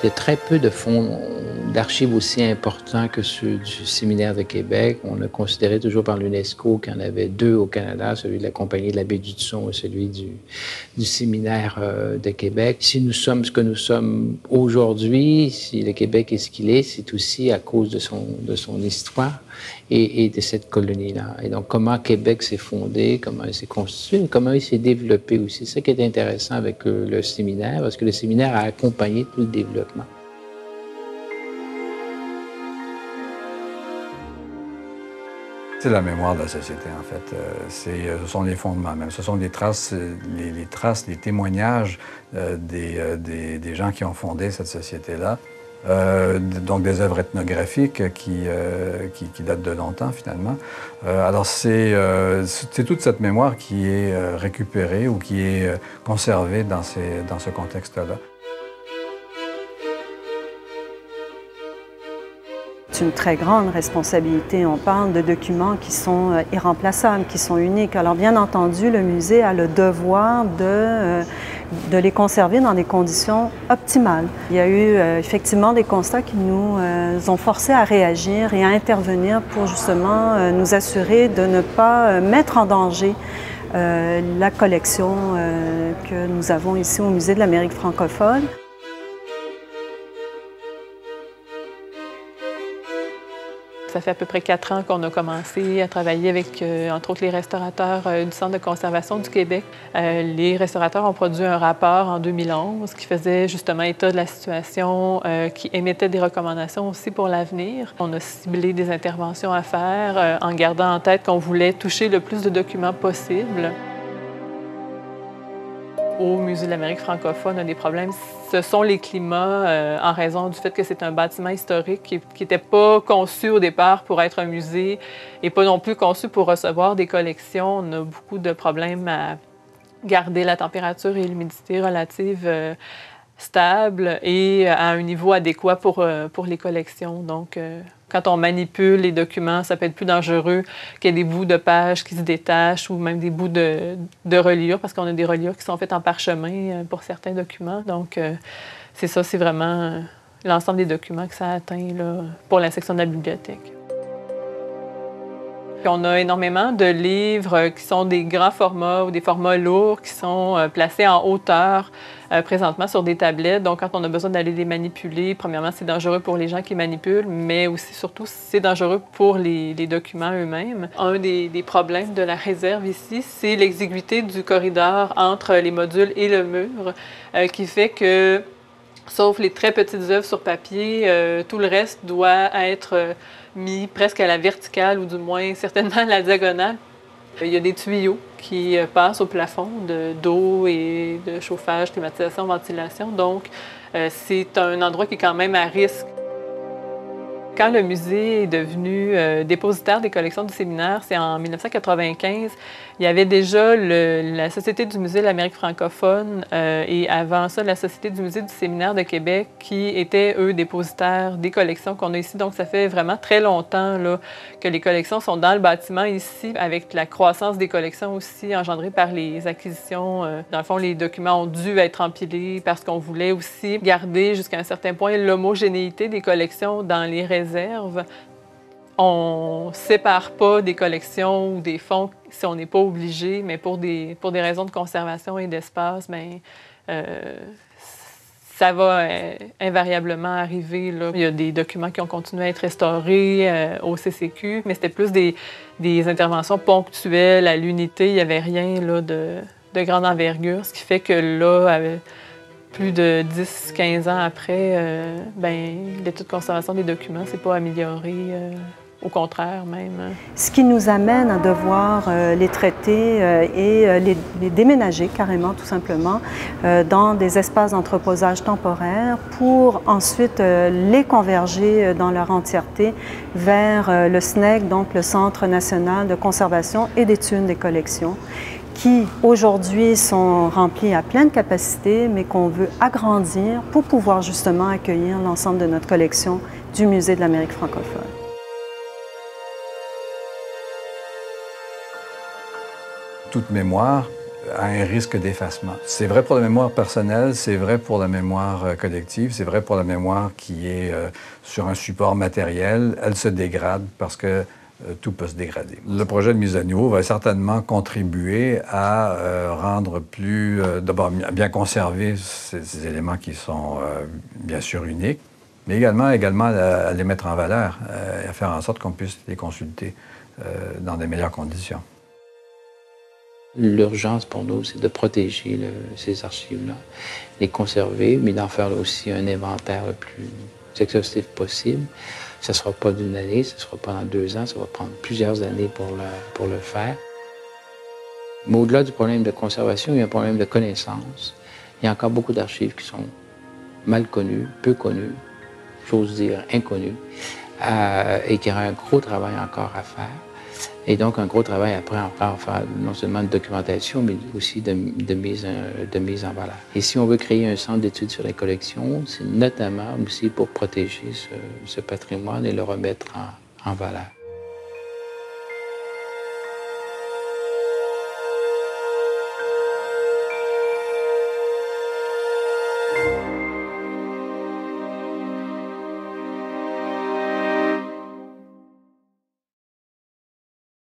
Il y a très peu de fonds d'archives aussi importants que ceux du Séminaire de Québec. On a considéré toujours par l'UNESCO qu'il y en avait deux au Canada, celui de la Compagnie de la baie du Hudson et celui du Séminaire de Québec. Si nous sommes ce que nous sommes aujourd'hui, si le Québec est ce qu'il est, c'est aussi à cause de son histoire et de cette colonie-là. Et donc, comment Québec s'est fondé, comment il s'est constitué, comment il s'est développé aussi. C'est ça qui est intéressant avec le séminaire, parce que le séminaire a accompagné tout le développement. C'est la mémoire de la société, en fait. Ce sont les fondements même. Ce sont les traces, les témoignages des gens qui ont fondé cette société-là. Donc des œuvres ethnographiques qui datent de longtemps, finalement. Alors c'est toute cette mémoire qui est récupérée ou qui est conservée dans ce contexte-là. C'est une très grande responsabilité. On parle de documents qui sont irremplaçables, qui sont uniques. Alors bien entendu, le musée a le devoir de les conserver dans des conditions optimales. Il y a eu effectivement des constats qui nous ont forcés à réagir et à intervenir pour justement nous assurer de ne pas mettre en danger la collection que nous avons ici au Musée de l'Amérique francophone. Ça fait à peu près 4 ans qu'on a commencé à travailler avec, entre autres, les restaurateurs du Centre de conservation du Québec. Les restaurateurs ont produit un rapport en 2011 qui faisait justement état de la situation, qui émettait des recommandations aussi pour l'avenir. On a ciblé des interventions à faire en gardant en tête qu'on voulait toucher le plus de documents possible. Au Musée de l'Amérique francophone, un des problèmes, ce sont les climats en raison du fait que c'est un bâtiment historique qui n'était pas conçu au départ pour être un musée et pas non plus conçu pour recevoir des collections. On a beaucoup de problèmes à garder la température et l'humidité relative stable et à un niveau adéquat pour les collections. Donc, quand on manipule les documents, ça peut être plus dangereux qu'il y ait des bouts de pages qui se détachent ou même des bouts de reliures, parce qu'on a des reliures qui sont faites en parchemin pour certains documents. Donc, c'est ça, c'est vraiment l'ensemble des documents que ça atteint là, pour la section de la bibliothèque. Puis on a énormément de livres qui sont des grands formats ou des formats lourds qui sont placés en hauteur présentement sur des tablettes. Donc, quand on a besoin d'aller les manipuler, premièrement, c'est dangereux pour les gens qui manipulent, mais aussi, surtout, c'est dangereux pour les documents eux-mêmes. Un des problèmes de la réserve ici, c'est l'exiguïté du corridor entre les modules et le mur, qui fait que, sauf les très petites œuvres sur papier, tout le reste doit être mis presque à la verticale ou du moins certainement à la diagonale. Il y a des tuyaux qui passent au plafond d'eau et de chauffage, climatisation, ventilation. Donc, c'est un endroit qui est quand même à risque. Quand le musée est devenu dépositaire des collections du séminaire, c'est en 1995. Il y avait déjà la Société du musée de l'Amérique francophone et avant ça, la Société du musée du séminaire de Québec qui étaient, eux, dépositaires des collections qu'on a ici. Donc, ça fait vraiment très longtemps là, que les collections sont dans le bâtiment ici, avec la croissance des collections aussi engendrée par les acquisitions. Dans le fond, les documents ont dû être empilés parce qu'on voulait aussi garder jusqu'à un certain point l'homogénéité des collections dans les réserves. On ne sépare pas des collections ou des fonds si on n'est pas obligé, mais pour des raisons de conservation et d'espace, bien, ça va invariablement arriver. Là. Il y a des documents qui ont continué à être restaurés au CCQ, mais c'était plus des interventions ponctuelles à l'unité. Il n'y avait rien là, de grande envergure, ce qui fait que là, plus de 10-15 ans après, l'état de conservation des documents ne s'est pas amélioré. Au contraire, même. Ce qui nous amène à devoir les traiter et les déménager carrément, tout simplement, dans des espaces d'entreposage temporaires pour ensuite les converger dans leur entièreté vers le SNEC, donc le Centre national de conservation et d'études des collections, qui aujourd'hui sont remplis à pleine capacité, mais qu'on veut agrandir pour pouvoir justement accueillir l'ensemble de notre collection du Musée de l'Amérique francophone. Toute mémoire à un risque d'effacement. C'est vrai pour la mémoire personnelle, c'est vrai pour la mémoire collective, c'est vrai pour la mémoire qui est sur un support matériel. Elle se dégrade parce que tout peut se dégrader. Le projet de mise à niveau va certainement contribuer à rendre plus, d'abord bien conserver ces éléments qui sont bien sûr uniques, mais également à les mettre en valeur et à faire en sorte qu'on puisse les consulter dans des meilleures conditions. L'urgence pour nous, c'est de protéger ces archives-là, les conserver, mais d'en faire aussi un inventaire le plus exhaustif possible. Ça ne sera pas d'une année, ça ne sera pas dans 2 ans, ça va prendre plusieurs années pour le faire. Mais au-delà du problème de conservation, il y a un problème de connaissance. Il y a encore beaucoup d'archives qui sont mal connues, peu connues, j'ose dire inconnues, et qui aura un gros travail encore à faire. Et donc, un gros travail après encore à faire non seulement de documentation, mais aussi de mise en valeur. Et si on veut créer un centre d'études sur les collections, c'est notamment aussi pour protéger ce patrimoine et le remettre en valeur.